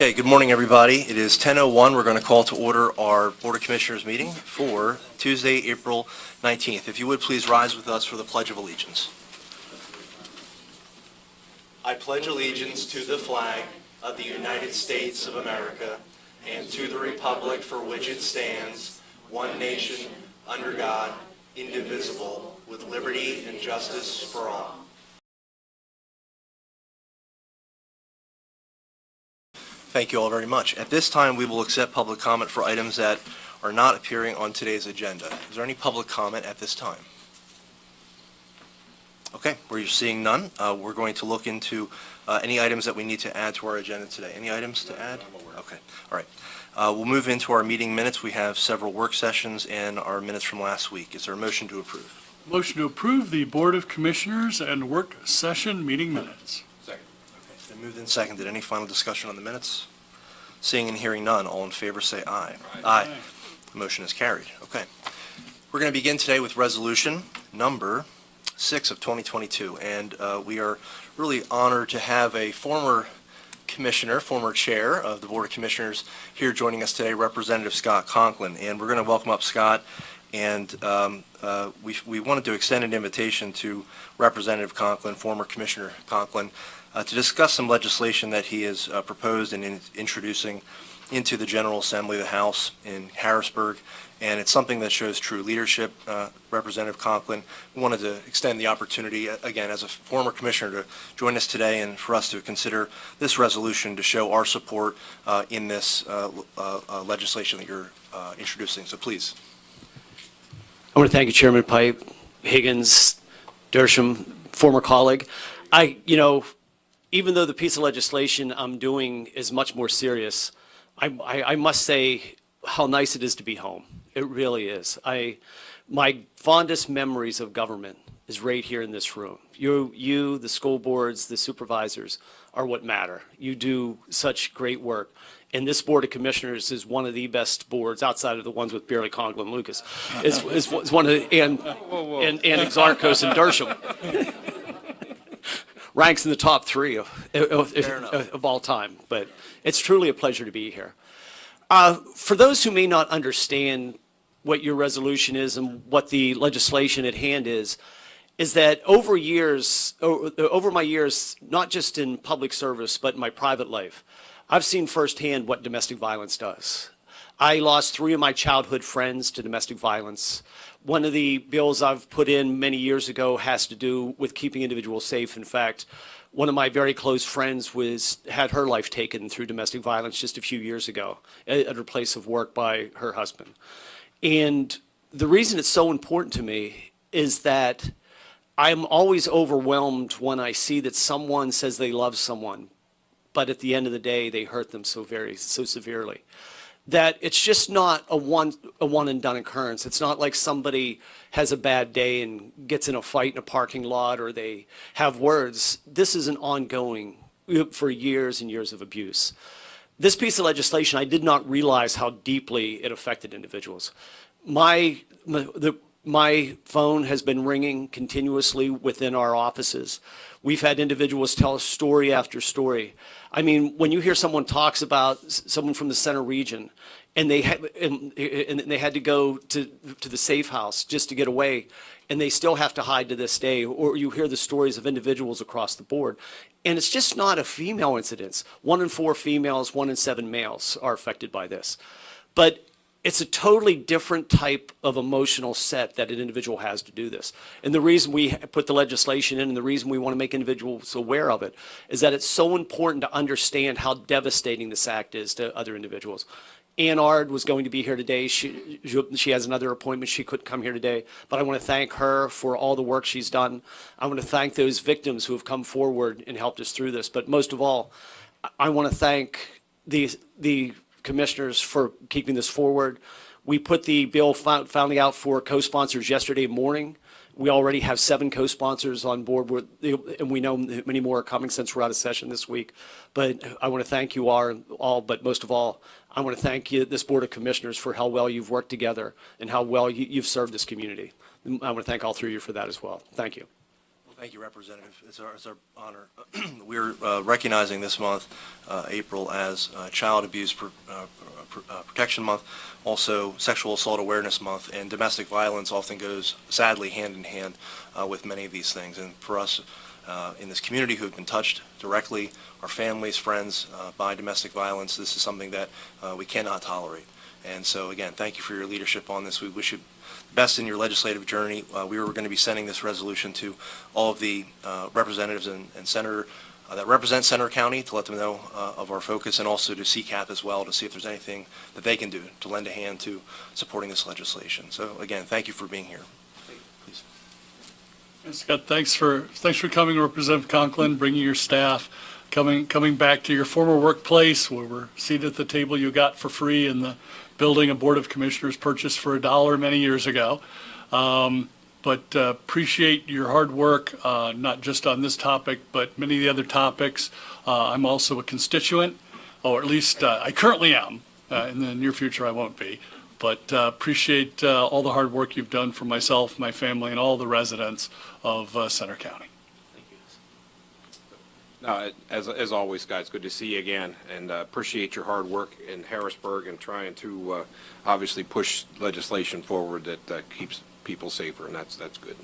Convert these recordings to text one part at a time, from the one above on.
Okay, good morning, everybody. It is 10:01. We're going to call to order our Board of Commissioners meeting for Tuesday, April 19th. If you would please rise with us for the Pledge of Allegiance. I pledge allegiance to the flag of the United States of America and to the republic for which it stands, one nation, under God, indivisible, with liberty and justice for all. Thank you all very much. At this time, we will accept public comment for items that are not appearing on today's agenda. Is there any public comment at this time? Okay, we're seeing none. We're going to look into any items that we need to add to our agenda today. Any items to add? Okay, all right. We'll move into our meeting minutes. We have several work sessions and our minutes from last week. Is there a motion to approve? Motion to approve the Board of Commissioners and work session meeting minutes. Second. Okay, it's been moved and seconded. Any final discussion on the minutes? Seeing and hearing none, all in favor say aye. Aye. The motion is carried. Okay. We're going to begin today with resolution number 6 of 2022, and we are really honored to have a former commissioner, former chair of the Board of Commissioners here joining us today, Representative Scott Conklin. And we're going to welcome up Scott, and we wanted to extend an invitation to Representative Conklin, former Commissioner Conklin, to discuss some legislation that he has proposed and introducing into the General Assembly of the House in Harrisburg. And it's something that shows true leadership. Representative Conklin, we wanted to extend the opportunity, again, as a former commissioner, to join us today and for us to consider this resolution to show our support in this legislation that you're introducing. So please. I want to thank you, Chairman Pipe, Higgins, Dersham, former colleague. Even though the piece of legislation I'm doing is much more serious, I must say how nice it is to be home. It really is. My fondest memories of government is right here in this room. You, the school boards, the supervisors are what matter. You do such great work. And this Board of Commissioners is one of the best boards outside of the ones with Barely, Conklin, Lucas. Is one of and Exarchos and Dersham. Ranks in the top 3 of all time. But it's truly a pleasure to be here. For those who may not understand what your resolution is and what the legislation at hand is that over my years, not just in public service, but in my private life, I've seen firsthand what domestic violence does. I lost 3 of my childhood friends to domestic violence. One of the bills I've put in many years ago has to do with keeping individuals safe. In fact, one of my very close friends had her life taken through domestic violence just a few years ago at her place of work by her husband. And the reason it's so important to me is that I'm always overwhelmed when I see that someone says they love someone, but at the end of the day, they hurt them so severely. That it's just not a one and done occurrence. It's not like somebody has a bad day and gets in a fight in a parking lot or they have words. This is an ongoing, for years and years of abuse. This piece of legislation, I did not realize how deeply it affected individuals. My phone has been ringing continuously within our offices. We've had individuals tell us story after story. I mean, when you hear someone talks about someone from the center region and they had to go to the safe house just to get away, and they still have to hide to this day, or you hear the stories of individuals across the board. And it's just not a female incidence. 1 in 4 females, 1 in 7 males are affected by this. But it's a totally different type of emotional set that an individual has to do this. And the reason we put the legislation in and the reason we want to make individuals aware of it is that it's so important to understand how devastating this act is to other individuals. Ann Ard was going to be here today. She has another appointment. She couldn't come here today. But I want to thank her for all the work she's done. I want to thank those victims who have come forward and helped us through this. But most of all, I want to thank the commissioners for keeping this forward. We put the bill finally out for co-sponsors yesterday morning. We already have 7 co-sponsors on board, and we know many more are coming since we're out of session this week. But I want to thank you all, but most of all, I want to thank you, this Board of Commissioners, for how well you've worked together and how well you've served this community. I want to thank all 3 of you for that as well. Thank you. Well, Thank you, Representative. It's our honor. We're recognizing this month, April, as Child Abuse Protection Month, also Sexual Assault Awareness Month, and domestic violence often goes, sadly, hand in hand with many of these things. And for us in this community who have been touched directly, our families, friends, by domestic violence, this is something that we cannot tolerate. And so, again, thank you for your leadership on this. We wish you best in your legislative journey. We were going to be sending this resolution to all of the representatives and senator that represent Center County to let them know of our focus, and also to CCAP as well to see if there's anything that they can do to lend a hand to supporting this legislation. So again, thank you for being here. Please. And Scott, thanks for coming, Representative Conklin, bringing your staff, coming back to your former workplace where we're seated at the table you got for free in the building a Board of Commissioners purchased for $1 many years ago. But appreciate your hard work, not just on this topic, but many of the other topics. I'm also a constituent, or at least I currently am. In the near future, I won't be. But appreciate all the hard work you've done for myself, my family, and all the residents of Center County. No, as always, guys, good to see you again, and appreciate your hard work in Harrisburg and trying to obviously push legislation forward that keeps people safer, and that's good.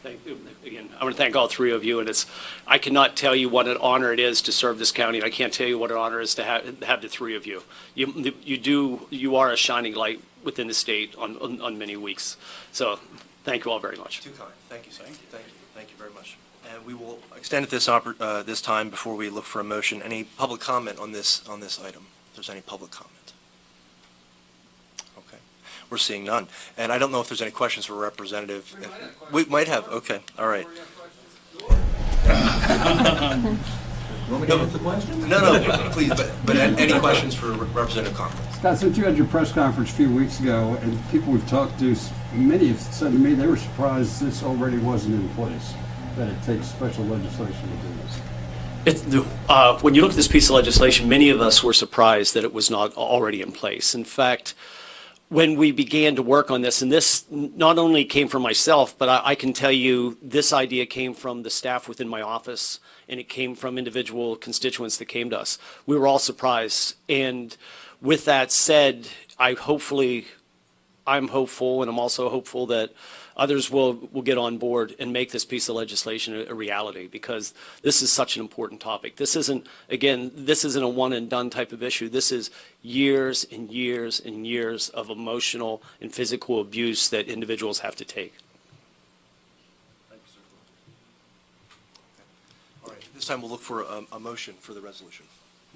Thank you. Again, I want to thank all three of you, and I cannot tell you what an honor it is to serve this county, and I can't tell you what an honor it is to have the three of you. You are a shining light within the state on many weeks. So thank you all very much. Too kind. Thank you, sir. Thank you very much. And we will extend at this time before we look for a motion. Any public comment on this item? If there's any public comment. Okay. We're seeing none. And I don't know if there's any questions for Representative. We might have. Okay. All right. No, please. But any questions for Representative Conklin? Scott, since you had your press conference a few weeks ago, and people we've talked to, many have said to me they were surprised this already wasn't in place, that it takes special legislation to do this. When you look at this piece of legislation, many of us were surprised that it was not already in place. In fact, when we began to work on this, and this not only came from myself, but I can tell you this idea came from the staff within my office, and it came from individual constituents that came to us. We were all surprised. And with that said, I'm hopeful, and I'm also hopeful that others will get on board and make this piece of legislation a reality, because this is such an important topic. This isn't a one and done type of issue. This is years and years and years of emotional and physical abuse that individuals have to take. Thank you, sir. All right. This time we'll look for a motion for the resolution.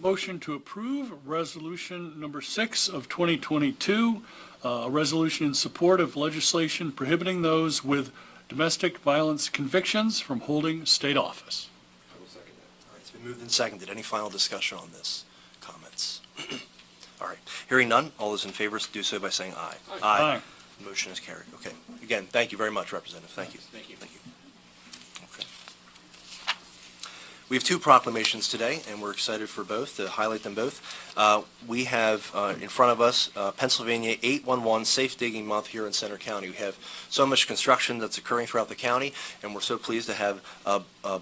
Motion to approve Resolution number 6 of 2022, a resolution in support of legislation prohibiting those with domestic violence convictions from holding state office. All right. It's been moved and seconded. Any final discussion on this? Comments? All right. Hearing none, all those in favor do so by saying aye. Aye. The motion is carried. Okay. Again, thank you very much, Representative. Thank you. Thank you. Okay. We have two proclamations today, and we're excited for both, to highlight them both. We have in front of us Pennsylvania 811 Safe Digging Month here in Center County. We have so much construction that's occurring throughout the county, and we're so pleased to have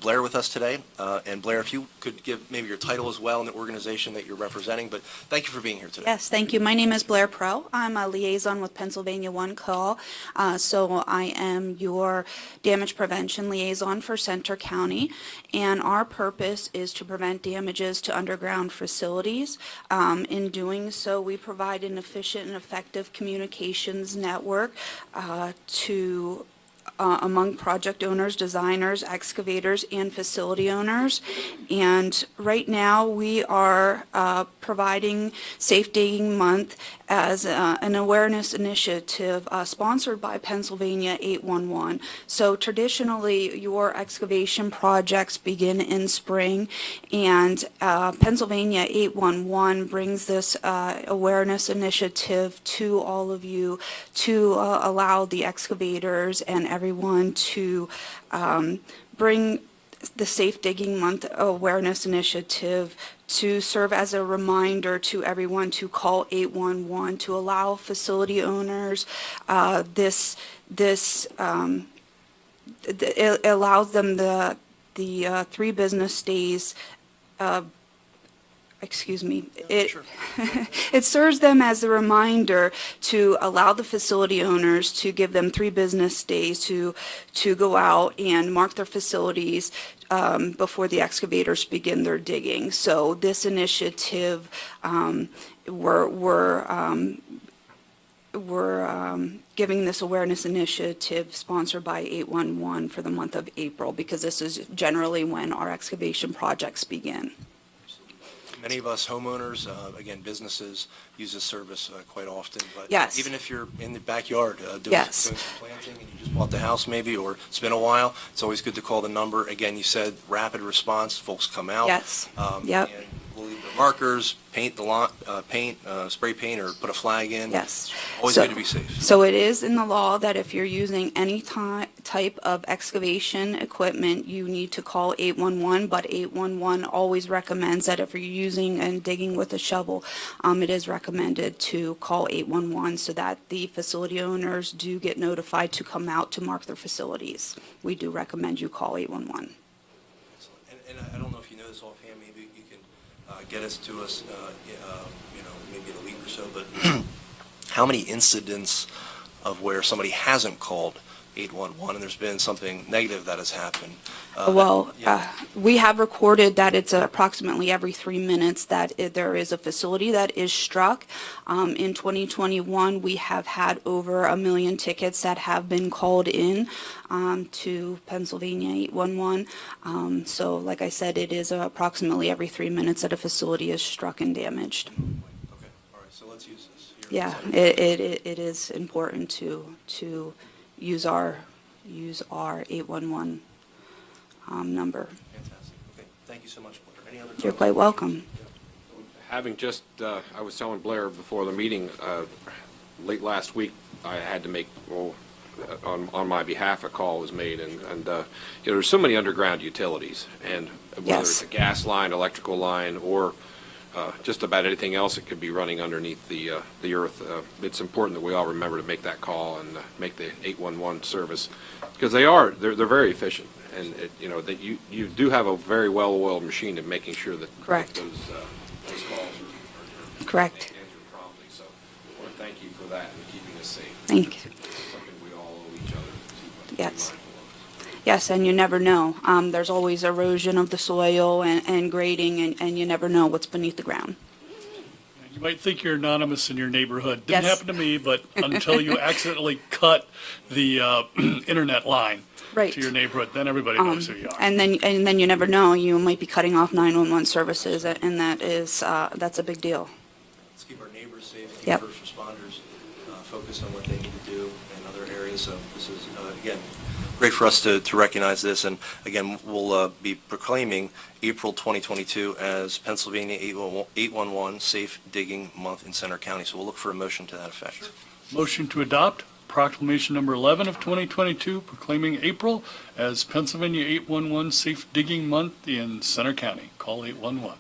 Blair with us today. And Blair, if you could give maybe your title as well and the organization that you're representing, but thank you for being here today. Yes, thank you. My name is Blair Pro. I'm a liaison with Pennsylvania One Call. So I am your damage prevention liaison for Center County, and our purpose is to prevent damages to underground facilities. In doing so, we provide an efficient and effective communications network among project owners, designers, excavators, and facility owners. And right now, we are providing Safe Digging Month as an awareness initiative sponsored by Pennsylvania 811. So traditionally, your excavation projects begin in spring, and Pennsylvania 811 brings this awareness initiative to all of you to allow the excavators and everyone to bring the Safe Digging Month awareness initiative to serve as a reminder to everyone to call 811, to allow facility owners this it allows them the 3 business days, excuse me, it serves them as a reminder to allow the facility owners to give them 3 business days to go out and mark their facilities before the excavators begin their digging. So this initiative, we're giving this awareness initiative sponsored by 811 for the month of April, because this is generally when our excavation projects begin. Many of us homeowners, again, businesses, use this service quite often. But Yes. even if you're in the backyard doing Yes. some planting and you just bought the house maybe, or it's been a while, it's always good to call the number. Again, you said rapid response, folks come out. Yes. Yep. And we'll leave the markers, paint the lot, spray paint, or put a flag in. Yes. Always So- good to be safe. So it is in the law that if you're using any type of excavation equipment, you need to call 811, but 811 always recommends that if you're using and digging with a shovel, it is recommended to call 811 so that the facility owners do get notified to come out to mark their facilities. We do recommend you call 811. And I don't know if you know this offhand, maybe you can get us to us, maybe in a week or so, but how many incidents of where somebody hasn't called 811 and there's been something negative that has happened? We have recorded that it's approximately every 3 minutes that there is a facility that is struck. In 2021, we have had over 1 million tickets that have been called in to Pennsylvania 811. So like I said, it is approximately every 3 minutes that a facility is struck and damaged. Okay, all right, so let's use this here. Yeah, it is important to use our 811 number. Fantastic. Okay, thank you so much, Blair. Any other You're comments? quite welcome. Having just, I was telling Blair before the meeting, late last week, I had to make, on my behalf, a call was made, and there's so many underground utilities, and whether Yes. it's a gas line, electrical line, or just about anything else that could be running underneath the earth, it's important that we all remember to make that call and make the 811 service, because they're very efficient, and that you do have a very well-oiled machine in making sure that Correct. those calls are Correct. answered promptly. So I want to thank you for that and keeping us safe. Thank you. It's something we all owe each other to be Yes. mindful of. Yes, and you never know. There's always erosion of the soil and grading, and you never know what's beneath the ground. You might think you're anonymous in your neighborhood. Didn't Yes. happen to me, but until you accidentally cut the internet line Right. to your neighborhood, then everybody knows who you are. And then you never know. You might be cutting off 911 services, and that's a big deal. Let's keep our neighbors safe, keep Yep. first responders focused on what they need to do in other areas. So this is, again, great for us to recognize this. And again, we'll be proclaiming April 2022 as Pennsylvania 811 Safe Digging Month in Center County. So we'll look for a motion to that effect. Motion to adopt proclamation number 11 of 2022 proclaiming April as Pennsylvania 811 Safe Digging Month in Center County. Call 811.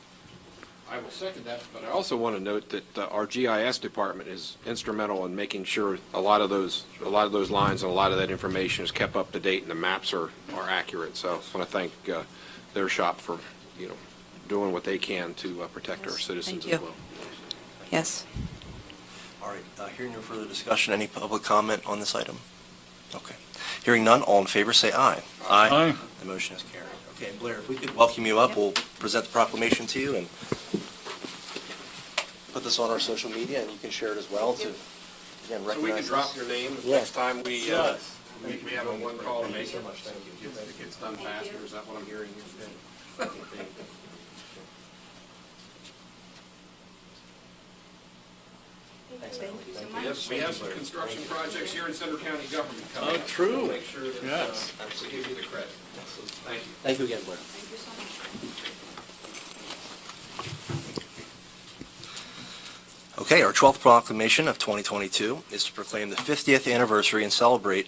I will second that, but I also want to note that our GIS department is instrumental in making sure a lot of those lines and a lot of that information is kept up to date and the maps are accurate. So I want to thank their shop for, doing what they can to protect our citizens Thank as you. well. Yes. All right, hearing no further discussion, any public comment on this item? Okay. Hearing none, all in favor say aye. Aye. The motion is carried. Okay, and Blair, if we could welcome you up, we'll present the proclamation to you and put this on our social media, and you can share it as well to, again, So we can recognize drop this. your name Yeah. next time we Yes. we have a one call to make Thank you it. so much. Thank you. It gets done faster, is that what I'm hearing? Yes, we have some construction projects here in Center County government coming up. true. Make sure that, Yes. we give you the credit. Thank you. Thank you again, Blair. Okay, our 12th proclamation of 2022 is to proclaim the 50th anniversary and celebrate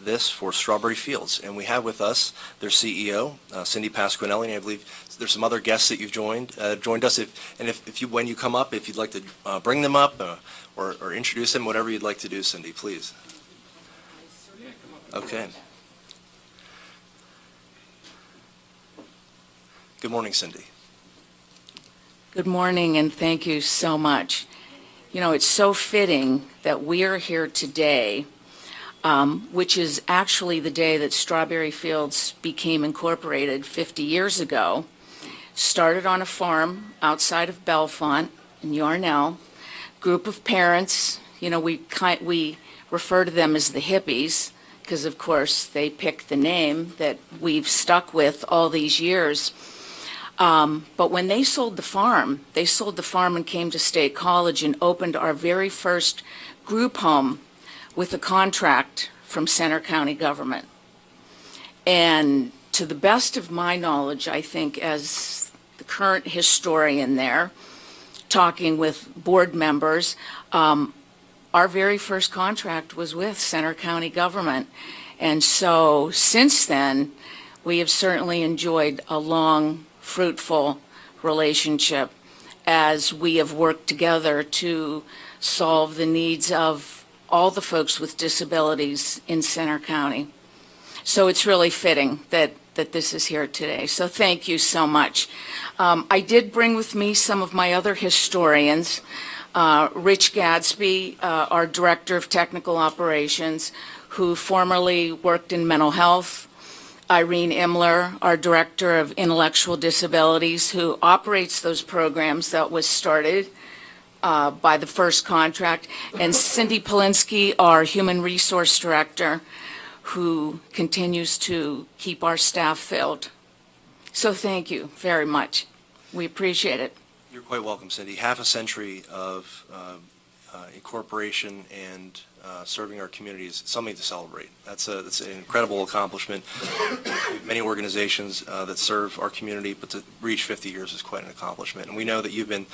this for Strawberry Fields. And we have with us their CEO, Cindy Pasquinelli, and I believe there's some other guests that you've joined us. When you come up, if you'd like to bring them up or introduce them, whatever you'd like to do, Cindy, please. Okay. Good morning, Cindy. Good morning, and thank you so much. You know, it's so fitting that we are here today, which is actually the day that Strawberry Fields became incorporated 50 years ago. Started on a farm outside of Bellefonte in Yarnell. Group of parents, you know, we refer to them as the hippies, because of course they picked the name that we've stuck with all these years. But when they sold the farm and came to State College and opened our very first group home with a contract from Center County government. And to the best of my knowledge, I think as the current historian there, talking with board members, our very first contract was with Center County government. And so since then, we have certainly enjoyed a long, fruitful relationship as we have worked together to solve the needs of all the folks with disabilities in Center County. So it's really fitting that this is here today. So thank you so much. I did bring with me some of my other historians. Rich Gadsby, our Director of Technical Operations, who formerly worked in mental health. Irene Imler, our Director of Intellectual Disabilities, who operates those programs that was started by the first contract, and Cindy Polinsky, our Human Resource Director, who continues to keep our staff filled. So thank you very much. We appreciate it. You're quite welcome, Cindy. Half a century of incorporation and serving our community is something to celebrate. That's an incredible accomplishment. Many organizations that serve our community, but to reach 50 years is quite an accomplishment. And we know that you've been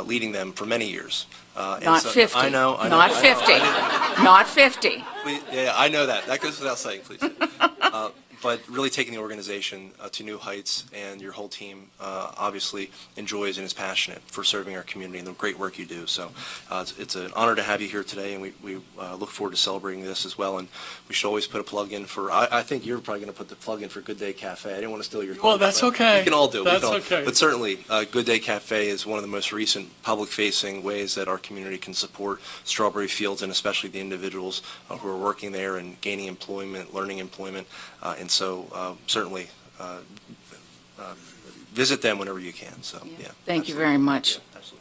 leading them for many years. Not 50. I know. Not 50. Not 50. Yeah, I know that. That goes without saying, please. But really taking the organization to new heights, and your whole team obviously enjoys and is passionate for serving our community and the great work you do. So it's an honor to have you here today, and we look forward to celebrating this as well. And we should always put a plug in for, I think you're probably going to put the plug in for Good Day Cafe. I didn't want to steal your Well, thunder, that's but okay. We can all do it. We That's can all- okay. But certainly, Good Day Cafe is one of the most recent public-facing ways that our community can support Strawberry Fields, and especially the individuals who are working there and gaining employment, learning employment. And so certainly visit them whenever you can. So, yeah. Thank you very much. Absolutely.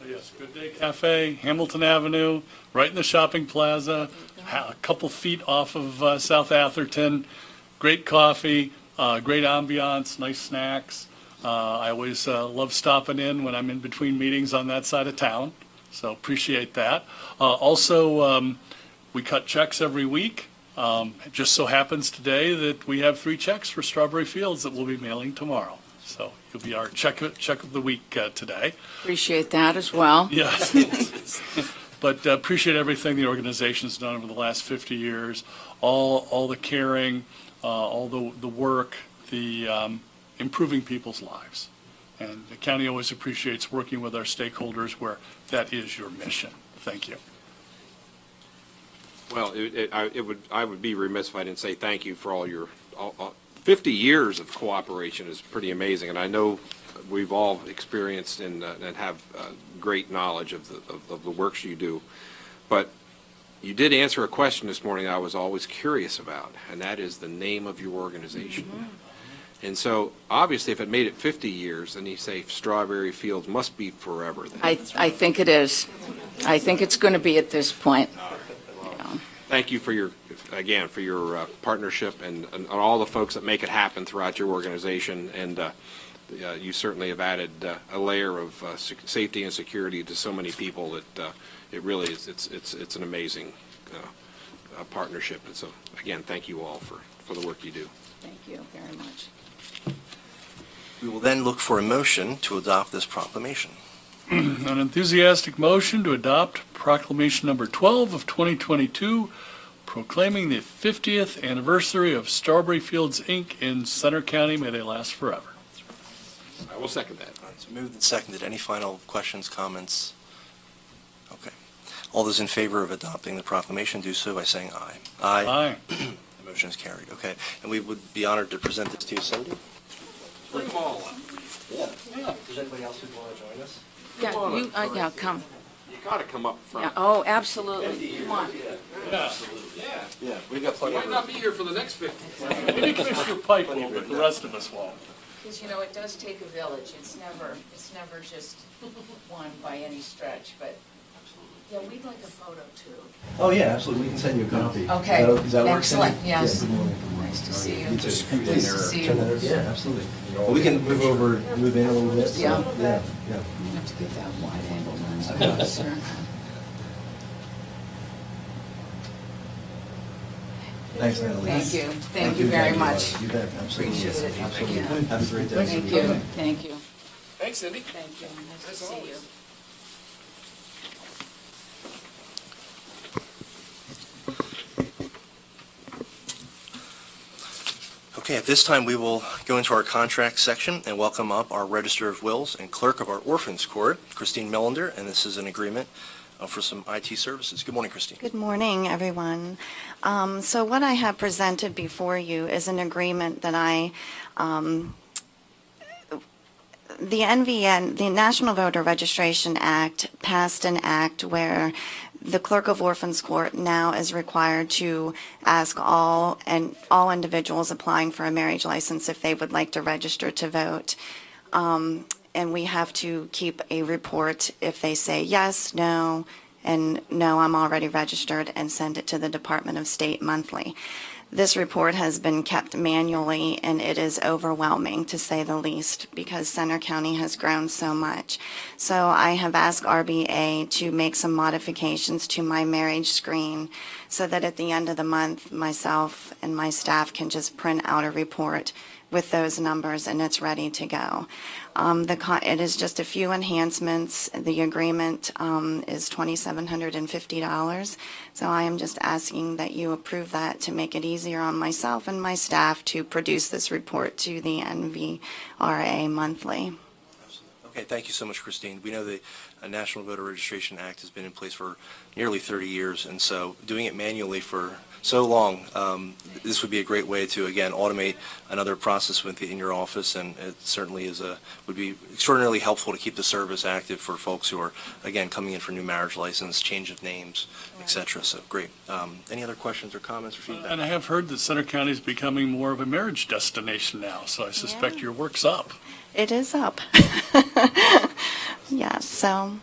So yes, Good Day Cafe, Hamilton Avenue, right in the shopping plaza, a couple feet off of South Atherton. Great coffee, great ambiance, nice snacks. I always love stopping in when I'm in between meetings on that side of town, so appreciate that. Also, we cut checks every week. It just so happens today that we have 3 checks for Strawberry Fields that we'll be mailing tomorrow. So you'll be our check of the week today. Appreciate that as well. Yes. But appreciate everything the organization's done over the last 50 years, all the caring, all the work, the improving people's lives. And the county always appreciates working with our stakeholders where that is your mission. Thank you. Well, I would be remiss if I didn't say thank you for all your, 50 years of cooperation is pretty amazing, and I know we've all experienced and have great knowledge of the works you do. But you did answer a question this morning I was always curious about, and that is the name of your organization. Mm-hmm. And so, obviously, if it made it 50 years, then you say Strawberry Fields must be forever then. I think it is. I think it's going to be at this point. Thank you for your partnership and all the folks that make it happen throughout your organization. And you certainly have added a layer of safety and security to so many people that it really is, it's an amazing partnership. And so, again, thank you all for the work you do. Thank you very much. We will then look for a motion to adopt this proclamation. An enthusiastic motion to adopt proclamation number 12 of 2022, proclaiming the 50th anniversary of Strawberry Fields, Inc. in Center County. May they last forever. I will second that. It's moved and seconded. Any final questions, comments? Okay. All those in favor of adopting the proclamation do so by saying aye. Aye. The motion is carried. Okay. And we would be honored to present this to you, Cindy. Bring them all up. Does anybody else who want to join us? Yeah, come. You gotta come up Yeah, front. oh, absolutely. Come on. Yeah, we've got plenty Might of not room. be here for the next 50. Maybe Commissioner Pike will, but the rest of us won't. Because, it does take a village. It's never just one by any stretch, but, yeah, we'd like a photo too. Oh, yeah, absolutely. We can send you a copy. Okay, Does that work, Cindy? excellent, yes. Yeah, good morning. Nice to see you. You too. Nice to see you. Yeah, absolutely. Well, we can move in a little bit. so- Yeah. Yeah. You have to get that wide angle lens closer. Thanks, Natalie. Thank you. Thank you very much. You bet, absolutely. Appreciate it. Absolutely. Yeah. Have a great day. Thank you, thank you, Thanks, Cindy. thank you. Nice to see you. Okay, at this time, we will go into our contract section and welcome up our Register of Wills and Clerk of our Orphans Court, Christine Millender, and this is an agreement for some IT services. Good morning, Christine. Good morning, everyone. So what I have presented before you is an agreement that the NVN, the National Voter Registration Act, passed an act where the Clerk of Orphans Court now is required to ask all individuals applying for a marriage license if they would like to register to vote. And we have to keep a report if they say yes, no, and no, I'm already registered, and send it to the Department of State monthly. This report has been kept manually, and it is overwhelming, to say the least, because Center County has grown so much. So I have asked RBA to make some modifications to my marriage screen so that at the end of the month, myself and my staff can just print out a report with those numbers, and it's ready to go. It is just a few enhancements. The agreement is $2,750. So I am just asking that you approve that to make it easier on myself and my staff to produce this report to the NVRA monthly. Okay, thank you so much, Christine. We know the National Voter Registration Act has been in place for nearly 30 years, and so doing it manually for so long, this would be a great way to, again, automate another process in your office, and it certainly would be extraordinarily helpful to keep the service active for folks who are, again, coming in for new marriage license, change of names, et cetera. So, great. Any other questions or comments or feedback? And I have heard that Center County is becoming more of a marriage destination now, so I suspect Yeah. your work's up. It is up. Yes, so.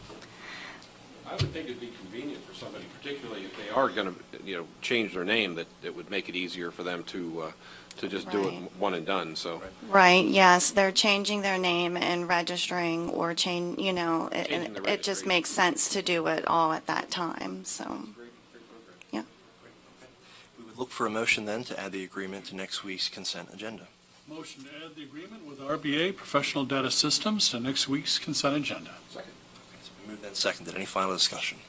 I would think it'd be convenient for somebody, particularly if they are going to, change their name, that it would make it easier for them to just do it Right. one and done, so. Right, yes, they're changing their name and registering or Changing the it just registration. makes sense to do it all at that time, so, yeah. We would look for a motion then to add the agreement to next week's consent agenda. Motion to add the agreement with RBA Professional Data Systems to next week's consent agenda. Second. It's been moved and seconded. Any final discussion?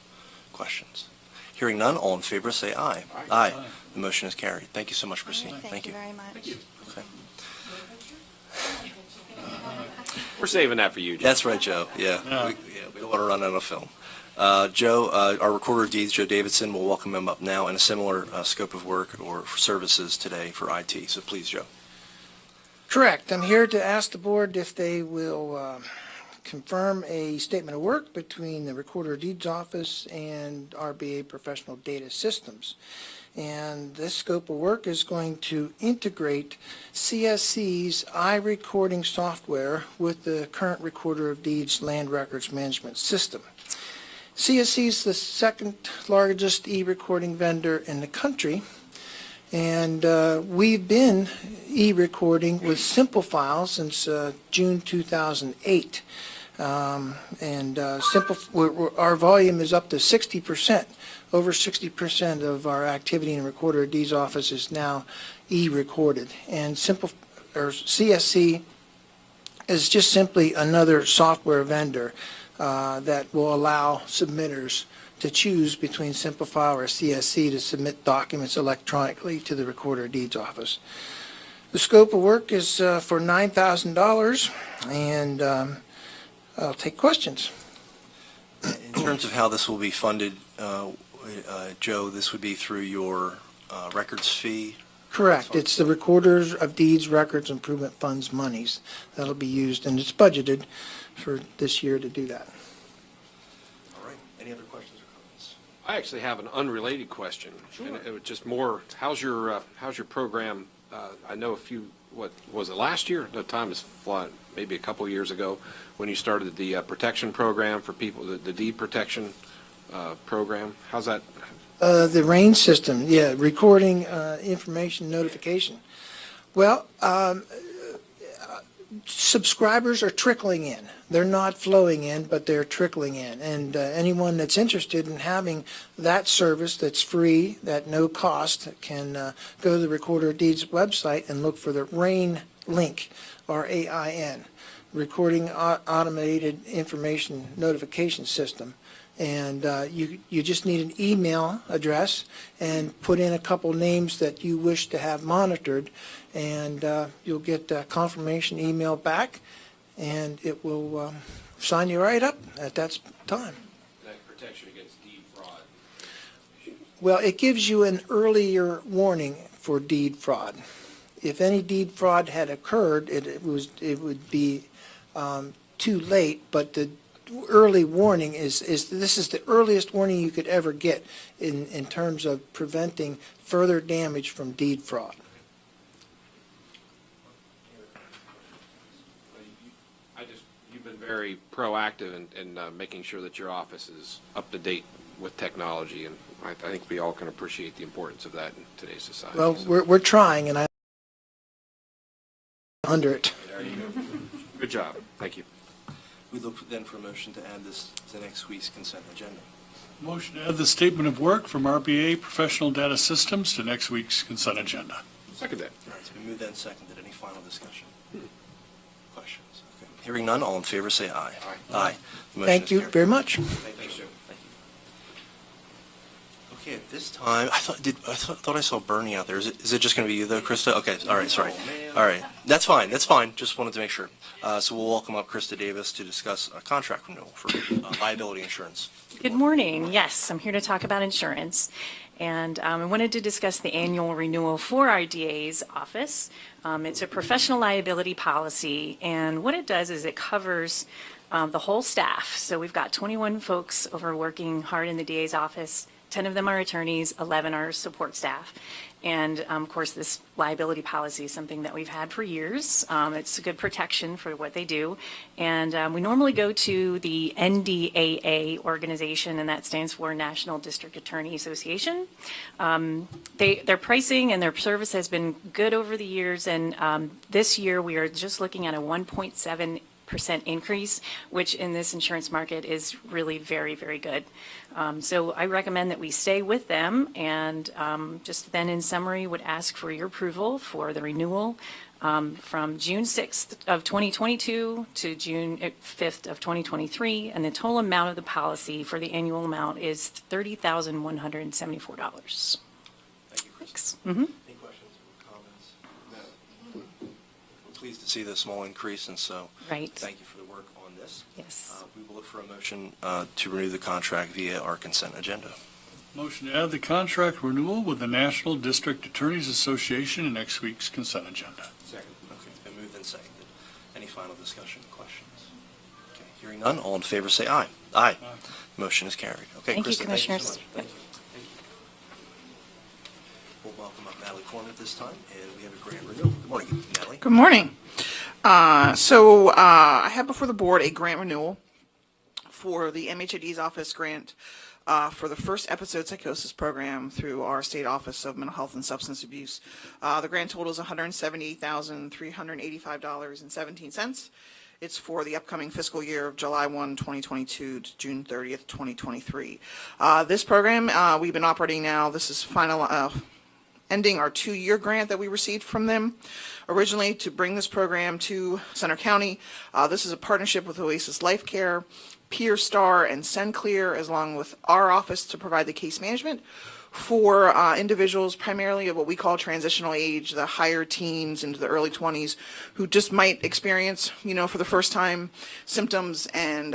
Questions? Hearing none, all in favor say aye. Aye. The motion is carried. Thank you so much, Christine. Thank you very much. Okay. We're saving that for you, Jim. That's right, Joe. Yeah. We don't want to run out of film. Joe, our Recorder of Deeds, Joe Davidson, will welcome him up now in a similar scope of work or for services today for IT. So please, Joe. Correct. I'm here to ask the board if they will confirm a statement of work between the Recorder of Deeds Office and RBA Professional Data Systems. And this scope of work is going to integrate CSC's iRecording software with the current Recorder of Deeds Land Records Management System. CSC is the second largest e-recording vendor in the country. And we've been e-recording with Simple File since June 2008. Our volume is up to 60%. Over 60% of our activity in Recorder of Deeds office is now e-recorded. And CSC is just simply another software vendor that will allow submitters to choose between Simplifile or CSC to submit documents electronically to the Recorder of Deeds office. The scope of work is for $9,000, and I'll take questions. In terms of how this will be funded, Joe, this would be through your records fee Correct. It's the Recorders of Deeds Records Improvement Funds monies that'll be used, and it's budgeted for this year to do that. All right, any other questions or comments? I actually have an unrelated question. And it was just more, how's your program? I know what was it, last year? The time is flying, maybe a couple of years ago, when you started the protection program for people, the deed protection program. How's that? The RAIN system, yeah, recording information notification. Well, subscribers are trickling in. They're not flowing in, but they're trickling in. And anyone that's interested in having that service that's free, at no cost, can go to the Recorder of Deeds website and look for the RAIN link, RAIN, Recording Automated Information Notification System. And you just need an email address and put in a couple names that you wish to have monitored, and you'll get a confirmation email back, and it will sign you right up at that time. That protection against deed fraud. Well, it gives you an earlier warning for deed fraud. If any deed fraud had occurred, it would be too late, but the early warning is this is the earliest warning you could ever get in terms of preventing further damage from deed fraud. You've been very proactive in making sure that your office is up to date with technology, and I think we all can appreciate the importance of that in today's society. Well, So, we're trying, and I'm under it. there you go. Good job. Thank you. We look then for a motion to add this to next week's consent agenda. Motion to add the statement of work from RBA Professional Data Systems to next week's consent agenda. Second that. All right, it's been moved and seconded. Any final discussion? Questions? Okay. Hearing none, all in favor say aye. Aye. The motion Thank is you carried. very much. Thanks, Joe. Thank you. Okay, at this time, I thought I saw Bernie out there. Is it just going to be you though, Krista? Okay, all right, sorry. All right, that's fine, just wanted to make sure. So we'll welcome up Krista Davis to discuss a contract renewal for liability insurance. Good morning. Yes, I'm here to talk about insurance. And I wanted to discuss the annual renewal for our DA's office. It's a professional liability policy, and what it does is it covers the whole staff. So we've got 21 folks over working hard in the DA's office. 10 of them are attorneys, 11 are support staff. And of course, this liability policy is something that we've had for years. It's a good protection for what they do. And we normally go to the NDAA organization, and that stands for National District Attorney Association. Their pricing and their service has been good over the years. And this year, we are just looking at a 1.7% increase, which in this insurance market is really very, very good. So I recommend that we stay with them, and just then in summary would ask for your approval for the renewal from June 6th of 2022 to June 5th of 2023, and the total amount of the policy for the annual amount is $30,174. Thank you, Krista. Thanks. Any questions or comments? No. We're pleased to see the small increase, and so Right. thank you for the work on this. Yes. We will look for a motion to renew the contract via our consent agenda. Motion to add the contract renewal with the National District Attorneys Association in next week's consent agenda. Second. Okay, it's been moved and seconded. Any final discussion, questions? Okay, hearing none, all in favor say aye. Aye. Motion is carried. Okay, Thank you, Krista, thank you so Commissioners. much. Thank you. Thank you. We'll welcome up Natalie Corner at this time, and we have a grant renewal. Good morning, Natalie. Good morning. I have before the board a grant renewal for the MHAD's office grant for the first episode psychosis program through our state office of mental health and substance abuse. The grant total is $178,385.17. It's for the upcoming fiscal year of July 1, 2022 to June 30th, 2023. This program, we've been operating now, this is final, ending our 2-year grant that we received from them originally to bring this program to Center County. This is a partnership with Oasis Life Care, Peer Star, and SendClear, along with our office to provide the case management. for individuals primarily of what we call transitional age, the higher teens into the early 20s, who just might experience, for the first time symptoms. And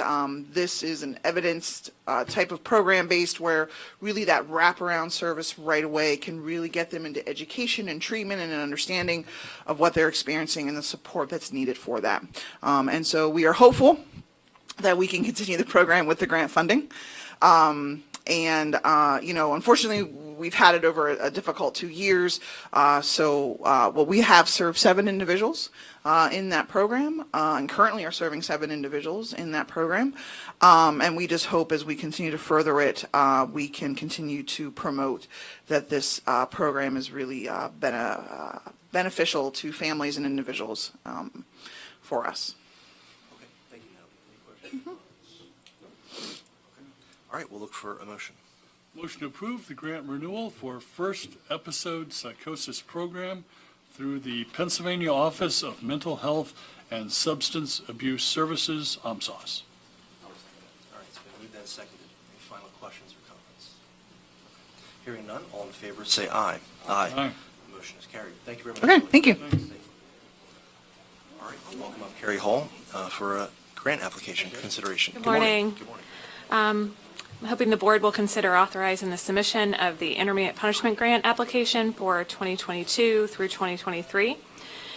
this is an evidenced type of program based where really that wraparound service right away can really get them into education and treatment and an understanding of what they're experiencing and the support that's needed for that. And so we are hopeful that we can continue the program with the grant funding. Unfortunately, we've had it over a difficult 2 years. We have served 7 individuals in that program, and currently are serving 7 individuals in that program. And we just hope as we continue to further it, we can continue to promote that this program is really beneficial to families and individuals for us. Okay, thank you, Natalie. Any questions? All right, we'll look for a motion. Motion to approve the grant renewal for first episode psychosis program through the Pennsylvania Office of Mental Health and Substance Abuse Services, OMSOS. All right, it's been moved and seconded. Any final questions or comments? Hearing none, all in favor say aye. Aye. The motion is carried. Thank you very much. Okay, Natalie. thank you. All right, we'll welcome up Carrie Hall for a grant application consideration. Good morning. Good morning. I'm hoping the board will consider authorizing the submission of the intermediate punishment grant application for 2022 through 2023.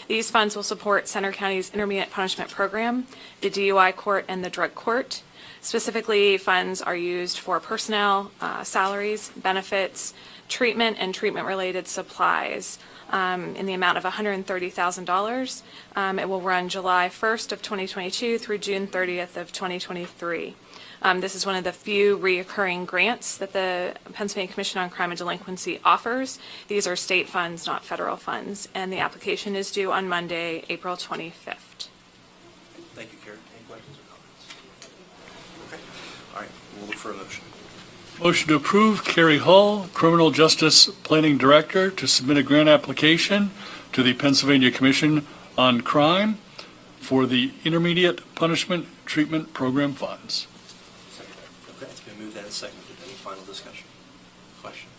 These funds will support Center County's intermediate punishment program, the DUI court, and the drug court. Specifically, funds are used for personnel, salaries, benefits, treatment, and treatment-related supplies in the amount of $130,000. It will run July 1st of 2022 through June 30th of 2023. This is one of the few reoccurring grants that the Pennsylvania Commission on Crime and Delinquency offers. These are state funds, not federal funds, and the application is due on Monday, April 25th. Thank you, Carrie. Any questions or comments? Okay. All right, we'll look for a motion. Motion to approve Carrie Hall, Criminal Justice Planning Director, to submit a grant application to the Pennsylvania Commission on Crime for the Intermediate Punishment Treatment Program funds. Okay, it's been moved and seconded. Any final discussion? Questions?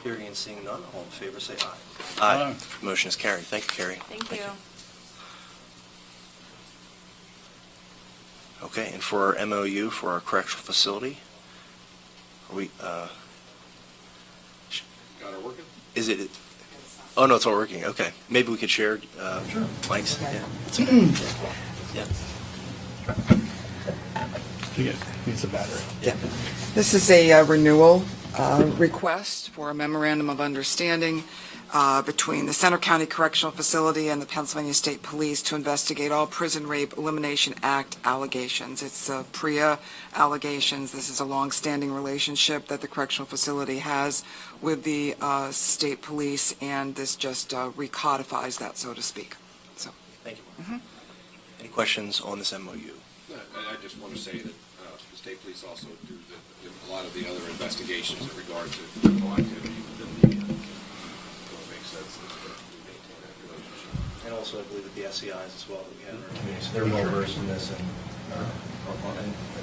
Hearing and seeing none, all in favor say aye. Aye. Motion is carried. Thank you, Carrie. Thank you. Okay, and for our MOU for our correctional facility, are we, Got it working? is it, oh, no, it's not working. Okay. Maybe we could share mics. Yeah. It's okay. Yeah. It needs a battery. This is a renewal request for a memorandum of understanding between the Center County Correctional Facility and the Pennsylvania State Police to investigate all Prison Rape Elimination Act allegations. It's PREA allegations. This is a long-standing relationship that the correctional facility has with the state police, and this just recodifies that, so to speak. So, Thank you. Any questions on this MOU? I just want to say that the state police also do a lot of the other investigations in regard to criminal activity within the, so it makes sense that we maintain that relationship. And also, I believe that the SEIs as well that we have in our community, so they're well versed in this and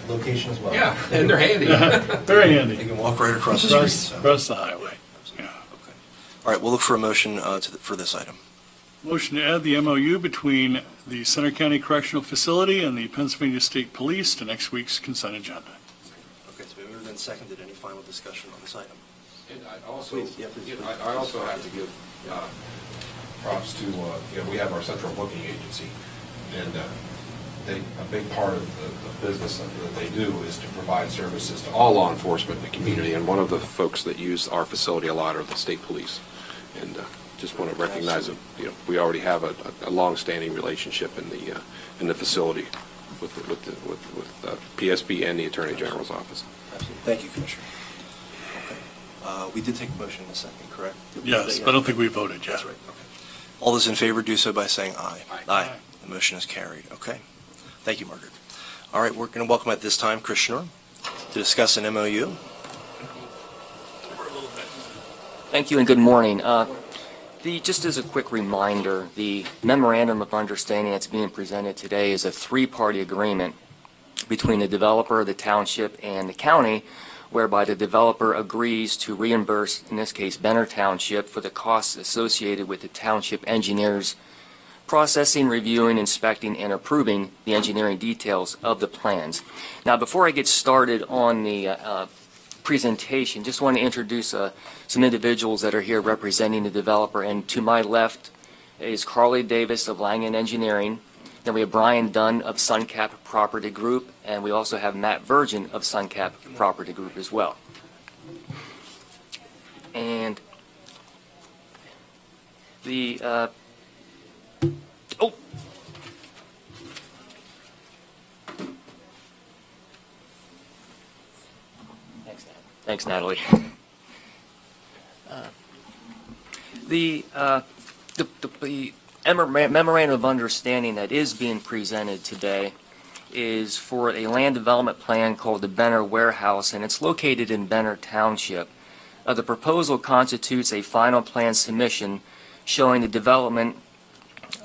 location as well. Yeah, and they're handy. Very They handy. can walk right across the street. so- Across the highway. Yeah. Okay. All right, we'll look for a motion for this item. Motion to add the MOU between the Center County Correctional Facility and the Pennsylvania State Police to next week's consent agenda. Okay, it's been moved and seconded. Any final discussion on this item? And I also, Please, yeah, please. I also have to give props to, we have our central booking agency, and a big part of the business that they do is to provide services to all law enforcement in the community, and one of the folks that use our facility a lot are the state police. And just want to recognize that, we already have a long-standing relationship in the facility with PSB and the Attorney General's office. Absolutely. Thank you, Commissioner. Okay. We did take a motion in a second, correct? Yes, but I don't think we voted yet. That's right. Okay. All those in favor do so by saying aye. Aye. Aye. The motion is carried. Okay. Thank you, Margaret. All right, we're going to welcome at this time Chris Schnurr to discuss an MOU. Thank you and good morning. Just as a quick reminder, the memorandum of understanding that's being presented today is a three-party agreement between the developer, the township, and the county, whereby the developer agrees to reimburse, in this case, Benner Township, for the costs associated with the township engineers processing, reviewing, inspecting, and approving the engineering details of the plans. Now, before I get started on the presentation, just want to introduce some individuals that are here representing the developer. And to my left is Carly Davis of Langen Engineering. Then we have Brian Dunn of Suncap Property Group, and we also have Matt Virgin of Suncap Property Group as well. And the Thanks, Natalie. The memorandum of understanding that is being presented today is for a land development plan called the Benner Warehouse, and it's located in Benner Township. The proposal constitutes a final plan submission showing the development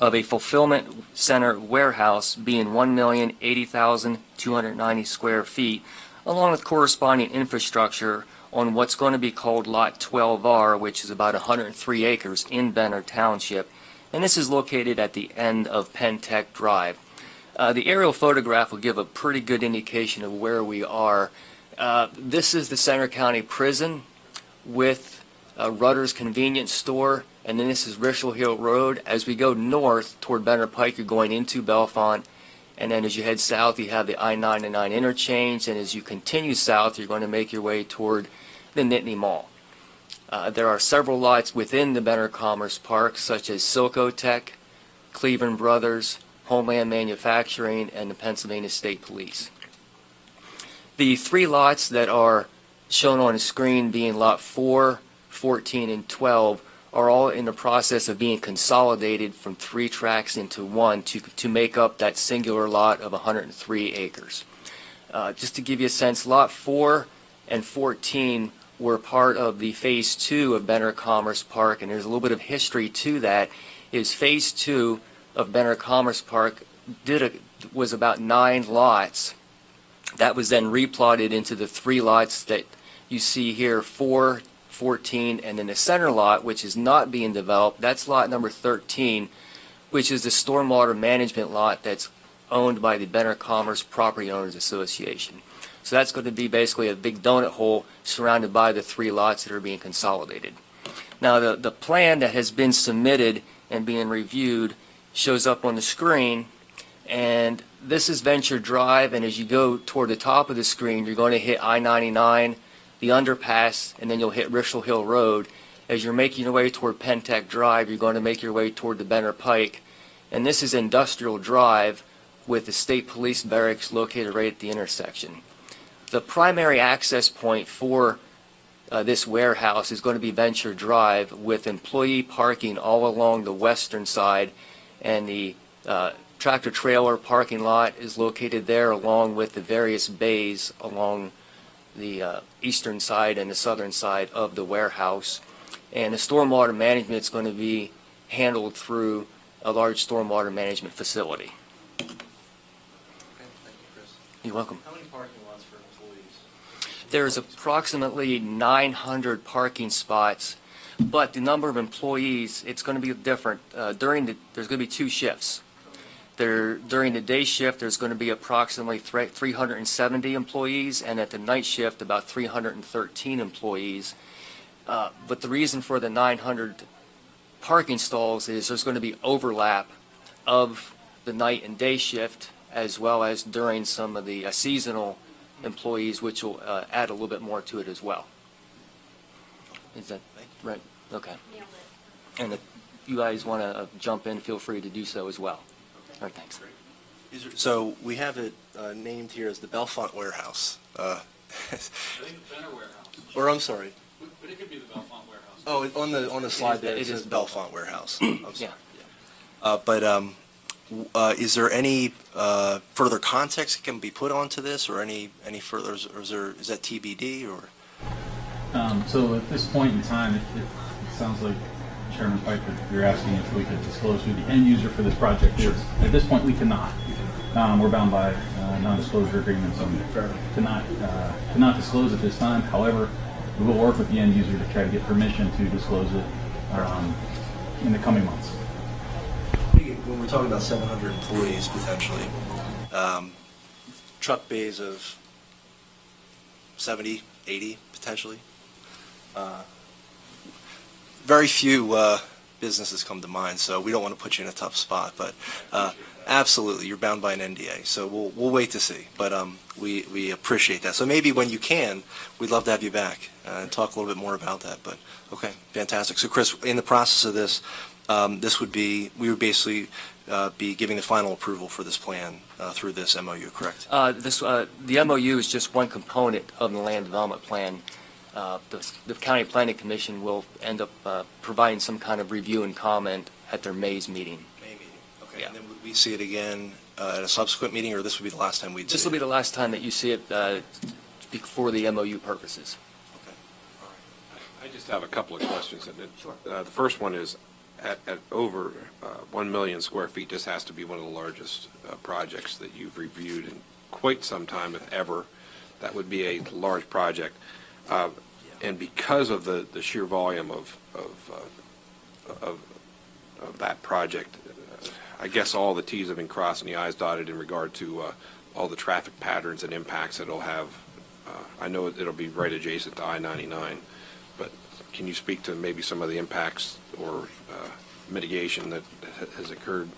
of a fulfillment center warehouse being 1,080,290 square feet, along with corresponding infrastructure on what's going to be called Lot 12R, which is about 103 acres in Benner Township. And this is located at the end of Pentec Drive. The aerial photograph will give a pretty good indication of where we are. This is the Center County Prison with Rutter's Convenience Store, and then this is Richel Hill Road. As we go north toward Benner Pike, you're going into Bellefonte. And then as you head south, you have the I-99 interchange, and as you continue south, you're going to make your way toward the Nittany Mall. There are several lots within the Benner Commerce Park, such as Silcotech, Cleveland Brothers, Homeland Manufacturing, and the Pennsylvania State Police. The three lots that are shown on the screen, being Lot 4, 14, and 12, are all in the process of being consolidated from 3 tracts into one to make up that singular lot of 103 acres. Just to give you a sense, Lot 4 and 14 were part of the Phase 2 of Benner Commerce Park, and there's a little bit of history to that. Is Phase 2 of Benner Commerce Park was about 9 lots. That was then replotted into the 3 lots that you see here, 4, 14, and then the center lot, which is not being developed, that's lot number 13, which is the stormwater management lot that's owned by the Benner Commerce Property Owners Association. So that's going to be basically a big donut hole surrounded by the 3 lots that are being consolidated. Now, the plan that has been submitted and being reviewed shows up on the screen, and this is Venture Drive, and as you go toward the top of the screen, you're going to hit I-99, the underpass, and then you'll hit Richel Hill Road. As you're making your way toward Pentec Drive, you're going to make your way toward the Benner Pike. And this is Industrial Drive with the State Police Barracks located right at the intersection. The primary access point for this warehouse is going to be Venture Drive, with employee parking all along the western side, and the tractor trailer parking lot is located there, along with the various bays along the eastern side and the southern side of the warehouse. And the stormwater management is going to be handled through a large stormwater management facility. Okay, thank you, Chris. You're welcome. How many parking lots for employees? There's approximately 900 parking spots, but the number of employees, it's going to be different. There's going to be 2 shifts. During the day shift, there's going to be approximately 370 employees, and at the night shift, about 313 employees. But the reason for the 900 parking stalls is there's going to be overlap of the night and day shift, as well as during some of the seasonal employees, which will add a little bit more to it as well. Is that right? Okay. And if you guys want to jump in, feel free to do so as well. All right, thanks. So we have it named here as the Bellefonte Warehouse. I think it's Benner Warehouse. Or I'm sorry. But it could be the Bellefonte Warehouse. Oh, on the slide there, it says Bellefonte Warehouse. I'm sorry. But is there any further context that can be put onto this, or any further, or is that TBD, or? So at this point in time, it sounds like, Chairman Piper, you're asking if we could disclose who the end user for this project is. At this point, we cannot. We're bound by non-disclosure agreements to not disclose at this time. However, we will work with the end user to try to get permission to disclose it in the coming months. When we're talking about 700 employees potentially, truck bays of 70, 80 potentially, very few businesses come to mind, so we don't want to put you in a tough spot, but absolutely, you're bound by an NDA, so we'll wait to see, but we appreciate that. So maybe when you can, we'd love to have you back and talk a little bit more about that, but okay, fantastic. So Chris, in the process of this, we would basically be giving the final approval for this plan through this MOU, correct? The MOU is just one component of the land development plan. The County Planning Commission will end up providing some kind of review and comment at their May's meeting. May meeting, okay. Yeah. And then would we see it again at a subsequent meeting, or this would be the last time we'd see it? This will be the last time that you see it for the MOU purposes. Okay, all right. I just have a couple of questions. Sure. The first one is, at over 1 million square feet, this has to be one of the largest projects that you've reviewed in quite some time, if ever. That would be a large project. And because of the sheer volume of that project, I guess all the T's have been crossed and the I's dotted in regard to all the traffic patterns and impacts it'll have. I know it'll be right adjacent to I-99, but can you speak to maybe some of the impacts or mitigation that has occurred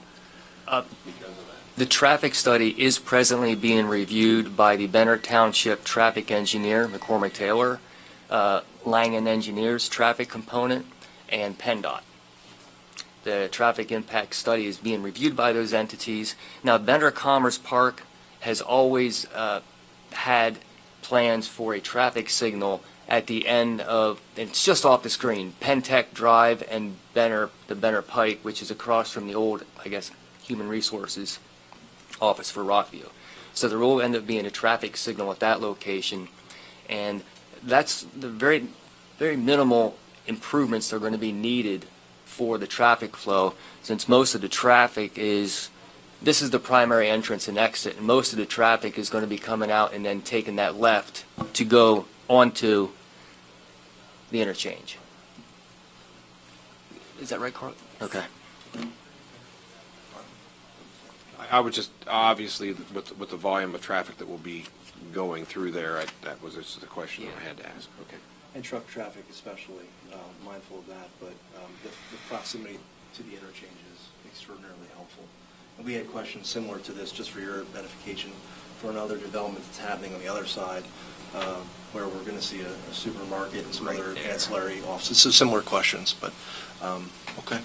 because of that? The traffic study is presently being reviewed by the Benner Township traffic engineer, McCormick Taylor, Langen Engineers traffic component, and PennDOT. The traffic impact study is being reviewed by those entities. Now, Benner Commerce Park has always had plans for a traffic signal at the end of, it's just off the screen, Pentec Drive and the Benner Pike, which is across from the old, I guess, Human Resources office for Rockview. So there will end up being a traffic signal at that location, and that's the very, very minimal improvements that are going to be needed for the traffic flow, since most of the traffic this is the primary entrance and exit, and most of the traffic is going to be coming out and then taking that left to go onto the interchange. Is that right, Carl? Okay. I would just, obviously, with the volume of traffic that will be going through there, that was just the question I had to ask. Okay. And truck traffic especially, mindful of that, but the proximity to the interchange is extraordinarily helpful. And we had questions similar to this, just for your edification, for another development that's happening on the other side, where we're going to see a supermarket and some other ancillary offices. So similar questions, but, okay.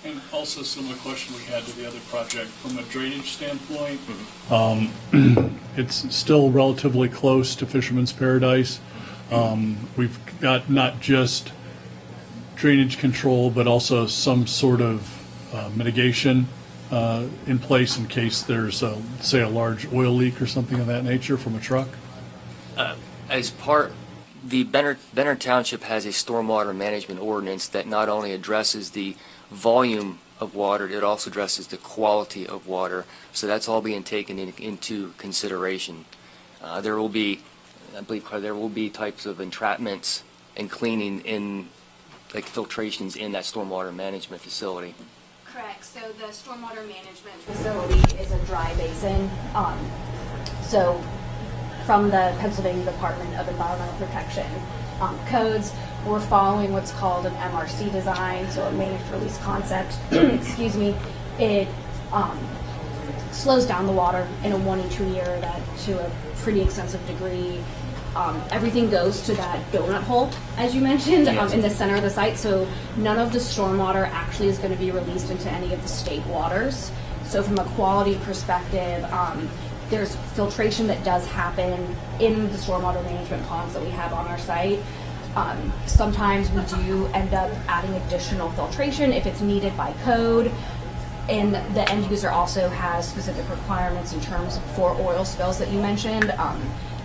And also similar question we had to the other project, from a drainage standpoint, it's still relatively close to Fisherman's Paradise. We've got not just drainage control, but also some sort of mitigation in place in case there's, say, a large oil leak or something of that nature from a truck. The Benner Township has a stormwater management ordinance that not only addresses the volume of water, it also addresses the quality of water. So that's all being taken into consideration. There will be, I believe, there will be types of entrapments and cleaning in, like filtrations in that stormwater management facility. Correct. So the stormwater management facility is a dry basin. So from the Pennsylvania Department of Environmental Protection codes, we're following what's called an MRC design, so a managed release concept. Excuse me. It slows down the water in a 1 and 2 year that to a pretty extensive degree. Everything goes to that donut hole, as you mentioned, in the center of the site. So none of the stormwater actually is going to be released into any of the state waters. So from a quality perspective, there's filtration that does happen in the stormwater management ponds that we have on our site. Sometimes we do end up adding additional filtration if it's needed by code. And the end user also has specific requirements in terms for oil spills that you mentioned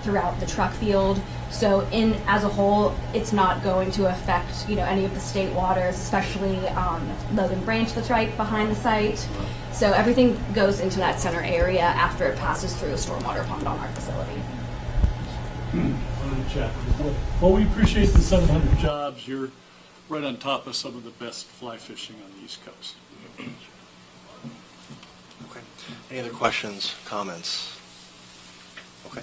throughout the truck field. So as a whole, it's not going to affect any of the state waters, especially Logan Branch that's right behind the site. So everything goes into that center area after it passes through a stormwater pond on our facility. Well, we appreciate the 700 jobs. You're right on top of some of the best fly fishing on the East Coast. Okay. Any other questions, comments? Okay.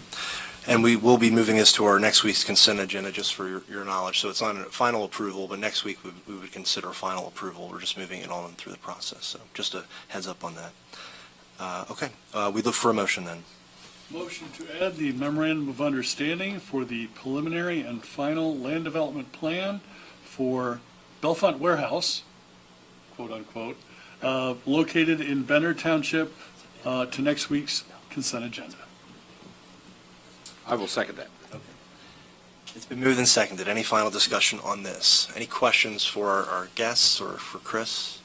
And we will be moving this to our next week's consent agenda, just for your knowledge. So it's on final approval, but next week we would consider final approval. We're just moving it on through the process. So just a heads up on that. Okay. We look for a motion then. Motion to add the memorandum of understanding for the preliminary and final land development plan for Bellefonte Warehouse, quote unquote, located in Benner Township, to next week's consent agenda. I will second that. It's been moved and seconded. Any final discussion on this? Any questions for our guests or for Chris?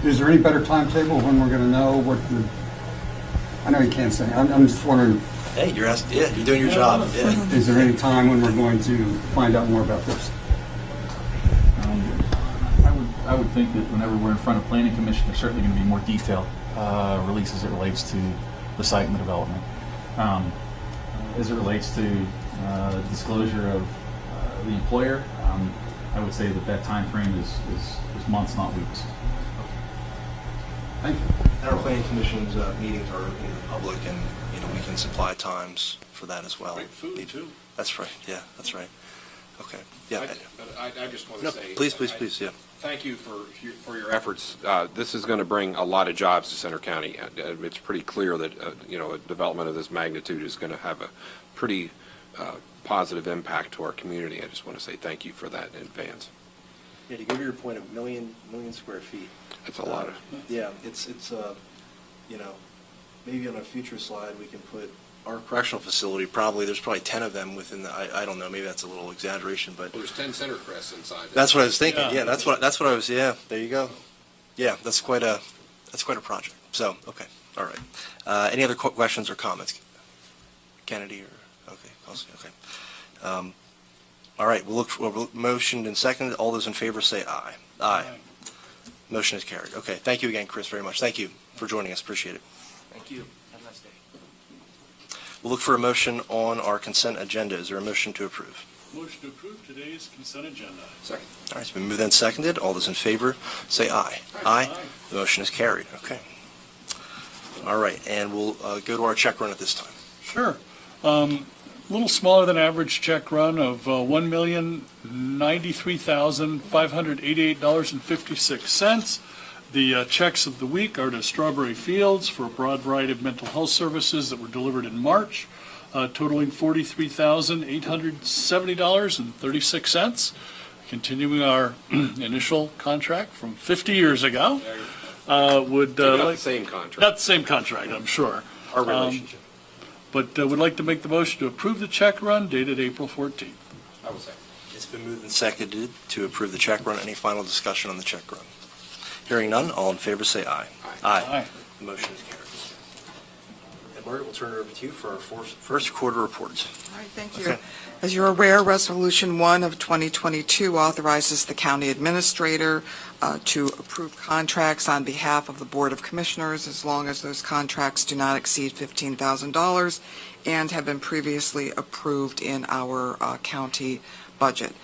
Is there any better timetable when we're going to know what the, I know you can't say, I'm just wondering, Hey, you're doing your job. Yeah. is there any time when we're going to find out more about this? I would think that whenever we're in front of Planning Commission, there's certainly going to be more detailed release as it relates to the site and the development. As it relates to disclosure of the employer, I would say that time frame is months, not weeks. Thank you. And our planning commission's meetings are open to the public, and we can supply times for that as well. Great food, too. That's right. Yeah, that's right. Okay. Yeah. I just want to No, say. please, yeah. Thank you for your efforts. This is going to bring a lot of jobs to Center County. It's pretty clear that, a development of this magnitude is going to have a pretty positive impact to our community. I just want to say thank you for that in advance. Yeah, to give your point, a million square feet. That's a lot of. Yeah, it's maybe on a future slide we can put our correctional facility. There's probably 10 of them within the. I don't know. Maybe that's a little exaggeration, but There's 10 center crests inside. that's what I was thinking. Yeah. Yeah, that's what I was. Yeah, there you go. Yeah, that's quite a project. So okay, all right. Any other questions or comments? Kennedy or okay, Kelsey, okay. All right, we'll motioned and seconded. All those in favor say aye. Aye. Motion is carried. Okay, thank you again, Chris, very much. Thank you for joining us. Appreciate it. Thank you. Have a nice day. We'll look for a motion on our consent agenda. Is there a motion to approve? Motion to approve today's consent agenda. Second. All right, it's been moved and seconded. All those in favor say aye. Aye. The motion is carried. Okay. All right, and we'll go to our check run at this time. Sure. A little smaller than average check run of $1,093,588.56. The checks of the week are to Strawberry Fields for a broad variety of mental health services that were delivered in March, totaling $43,870.36. Continuing our initial contract from 50 years ago. Not the same contract. Not the same contract, I'm sure. Our relationship. But would like to make the motion to approve the check run dated April 14th. I will second. It's been moved and seconded to approve the check run. Any final discussion on the check run? Hearing none, all in favor say aye. Aye. The motion is carried. And Margaret, we'll turn it over to you for our first quarter report. All right, thank you. Okay. As you're aware, Resolution 1 of 2022 authorizes the county administrator to approve contracts on behalf of the Board of Commissioners as long as those contracts do not exceed $15,000 and have been previously approved in our county budget.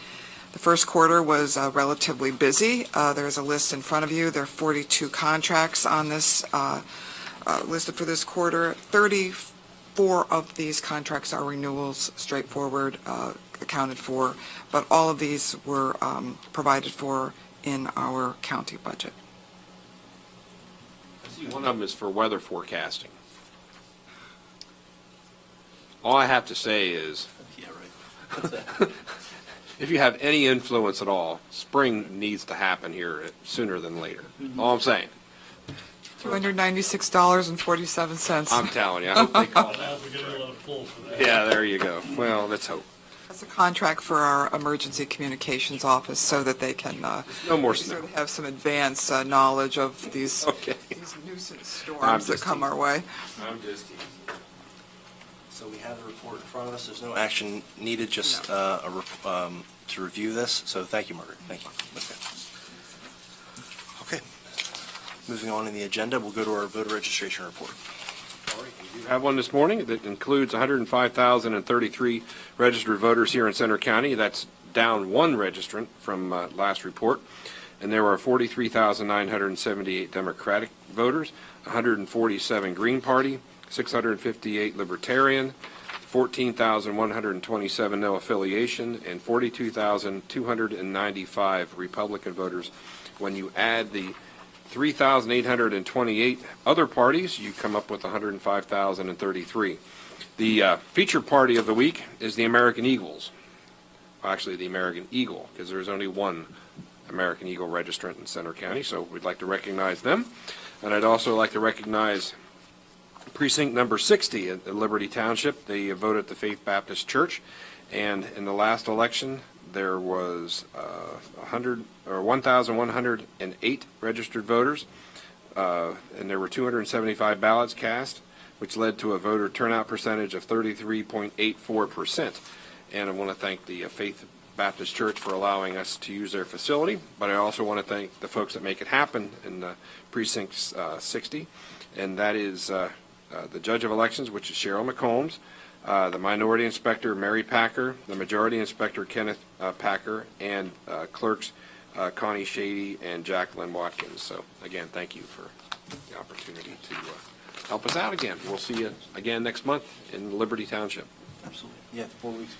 The first quarter was relatively busy. There's a list in front of you. There are 42 contracts on this listed for this quarter. 34 of these contracts are renewals, straightforward, accounted for, but all of these were provided for in our county budget. I see one of them is for weather forecasting. All I have to say is, Yeah, right. if you have any influence at all, spring needs to happen here sooner than later. All I'm saying. $296.47. I'm telling you, I hope they call that. We're getting a lot of pull for that. Yeah, there you go. Well, let's hope. That's a contract for our emergency communications office so that they can No more sort snow. of have some advanced knowledge of these Okay. these nuisance I'm storms that just come our way. I'm just teasing. So we have the report in front of us. There's no action needed, just to review this. So thank you, Margaret. Thank you. Okay. Moving on in the agenda, we'll go to our voter registration report. We have one this morning that includes 105,033 registered voters here in Center County. That's down one registrant from last report. And there are 43,978 Democratic voters, 147 Green Party, 658 Libertarian, 14,127 no affiliation, and 42,295 Republican voters. When you add the 3,828 other parties, you come up with 105,033. The featured party of the week is the American Eagles. Actually, the American Eagle, because there's only one American Eagle registrant in Center County, so we'd like to recognize them. And I'd also like to recognize precinct number 60 at Liberty Township. They voted at the Faith Baptist Church, and in the last election, there was 1,108 registered voters, and there were 275 ballots cast, which led to a voter turnout percentage of 33.84%. And I want to thank the Faith Baptist Church for allowing us to use their facility, but I also want to thank the folks that make it happen in precinct 60, and that is the Judge of Elections, which is Cheryl McCombs, the Minority Inspector Mary Packer, the Majority Inspector Kenneth Packer, and clerks Connie Shady and Jacqueline Watkins. So again, thank you for the opportunity to help us out again. We'll see you again next month in Liberty Township. Absolutely. Yeah, 4 weeks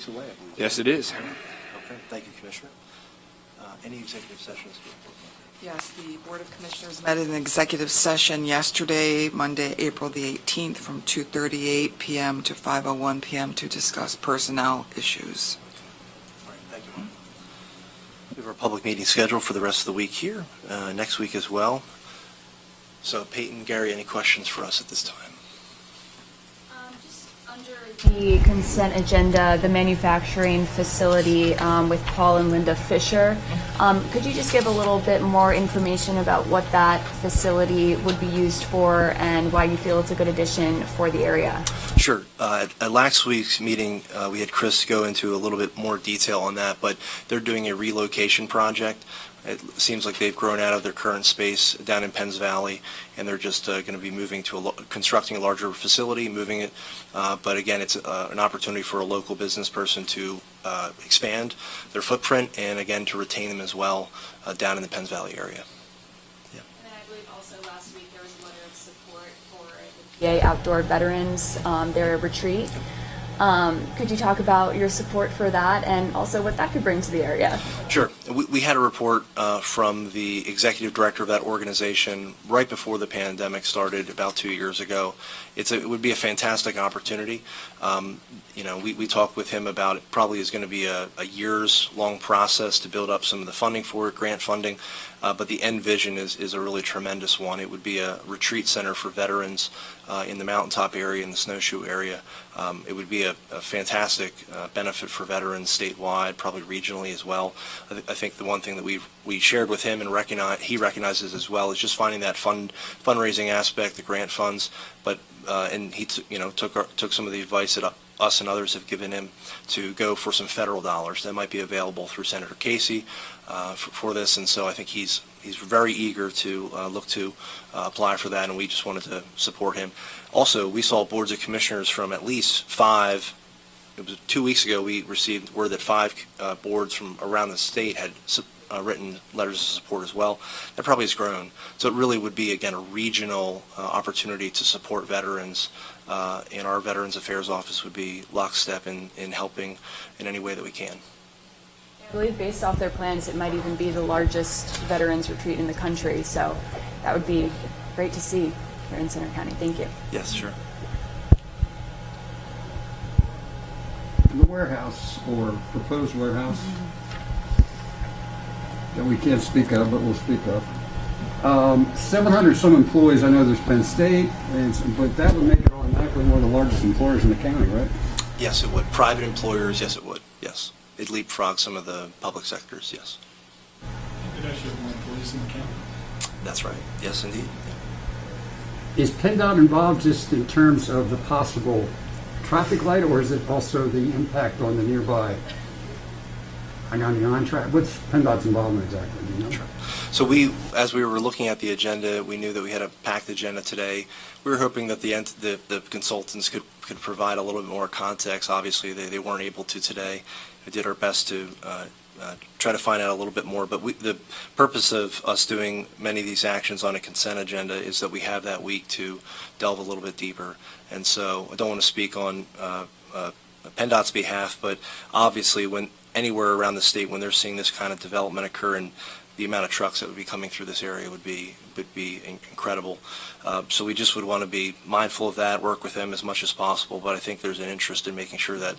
away, I believe. Yes, it is. Okay, thank you, Commissioner. Any executive sessions? Yes, the Board of Commissioners met in an executive session yesterday, Monday, April the 18th, from 2:38 p.m. to 5:01 p.m. to discuss personnel issues. All right, thank you. We have our public meeting scheduled for the rest of the week here, next week as well. So Peyton, Gary, any questions for us at this time? Just under the consent agenda, the manufacturing facility with Paul and Linda Fisher, could you just give a little bit more information about what that facility would be used for and why you feel it's a good addition for the area? Sure. At last week's meeting, we had Chris go into a little bit more detail on that, but they're doing a relocation project. It seems like they've grown out of their current space down in Penns Valley, and they're just going to be moving to constructing a larger facility, moving it. But again, it's an opportunity for a local business person to expand their footprint and again to retain them as well down in the Penns Valley area. And then I believe also last week there was a letter of support for the PA Outdoor Veterans, their retreat. Could you talk about your support for that and also what that could bring to the area? Sure. We had a report from the executive director of that organization right before the pandemic started about 2 years ago. It would be a fantastic opportunity. We talked with him about it probably is going to be a years-long process to build up some of the funding for it, grant funding, but the end vision is a really tremendous one. It would be a retreat center for veterans in the mountaintop area, in the snowshoe area. It would be a fantastic benefit for veterans statewide, probably regionally as well. I think the one thing that we shared with him and he recognizes as well is just finding that fundraising aspect, the grant funds, but and he took some of the advice that us and others have given him to go for some federal dollars that might be available through Senator Casey for this, and so I think he's very eager to look to apply for that, and we just wanted to support him. Also, we saw boards of commissioners from at least 5. It was 2 weeks ago we received word that 5 boards from around the state had written letters of support as well. That probably has grown. So it really would be, again, a regional opportunity to support veterans, and our Veterans Affairs Office would be lockstep in helping in any way that we can. I believe based off their plans, it might even be the largest veterans retreat in the country, so that would be great to see here in Center County. Thank you. Yes, sure. The warehouse or proposed warehouse that we can't speak of, but we'll speak of. 700 some employees. I know there's Penn State, but that would make it automatically one of the largest employers in the county, right? Yes, it would. Private employers, yes, it would. Yes. It'd leapfrog some of the public sectors, yes. It actually have more employees in the county. That's right. Yes, indeed. Is PennDOT involved just in terms of the possible traffic light, or is it also the impact on the nearby on the on-track, what's PennDOT's involvement exactly, do you know? Sure. So we, as we were looking at the agenda, we knew that we had a packed agenda today. We were hoping that the consultants could provide a little bit more context. Obviously, they weren't able to today. We did our best to try to find out a little bit more, but the purpose of us doing many of these actions on a consent agenda is that we have that week to delve a little bit deeper. And so I don't want to speak on PennDOT's behalf, but obviously when anywhere around the state, when they're seeing this kind of development occur, and the amount of trucks that would be coming through this area would be incredible. So we just would want to be mindful of that, work with them as much as possible, but I think there's an interest in making sure that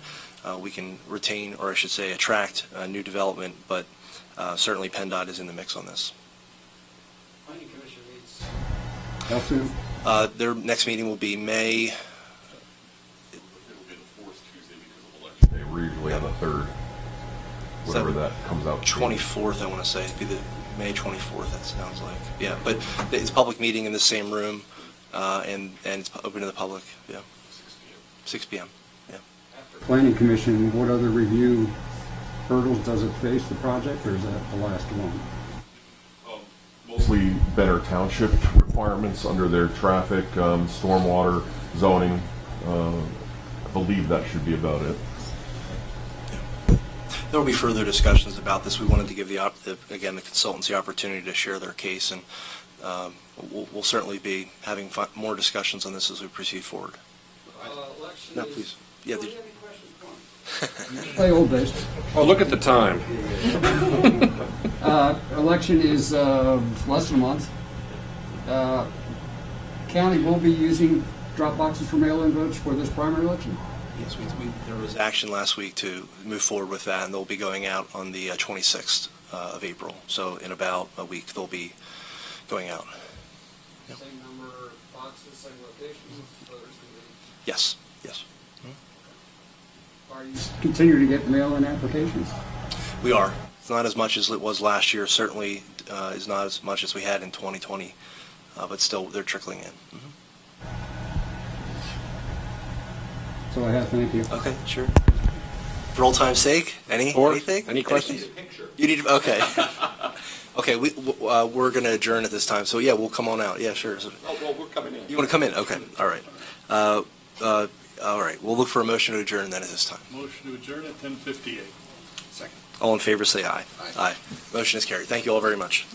we can retain, or I should say attract, new development, but certainly PennDOT is in the mix on this. Planning Commission meets how soon? Their next meeting will be May. It'll be the fourth Tuesday because of election day. We're usually on the third, whatever that comes out to. 24th, I want to say. It'd be the May 24th, that sounds like. Yeah, but it's a public meeting in the same room, and it's open to the public, yeah. 6 p.m., yeah. Planning Commission, what other review hurdles does it face, the project, or is that the last one? Mostly better township requirements under their traffic, stormwater, zoning. I believe that should be about it. There will be further discussions about this. We wanted to give again, the consultants the opportunity to share their case, and we'll certainly be having more discussions on this as we proceed forward. No, please. Yeah. Play old days. Oh, look at the time. Election is less than a month. County will be using drop boxes for mail-in votes for this primary election? Yes, there was action last week to move forward with that, and they'll be going out on the 26th of April. So in about a week, they'll be going out. Yep. Same number of boxes, same locations? Yes, yes. Are you continuing to get mail-in applications? We are. It's not as much as it was last year. Certainly is not as much as we had in 2020, but still they're trickling in. Mm-hmm. So I have, thank you. Okay, sure. For old time's sake, anything? Any questions? You need to, okay. Okay, we're going to adjourn at this time. So yeah, we'll come on out. Yeah, sure. Oh, well, we're coming in. You want to come in? Okay, all right. All right, we'll look for a motion to adjourn then at this time. Motion to adjourn at 10:58. All in favor, say aye. Aye. Motion is carried. Thank you all very much.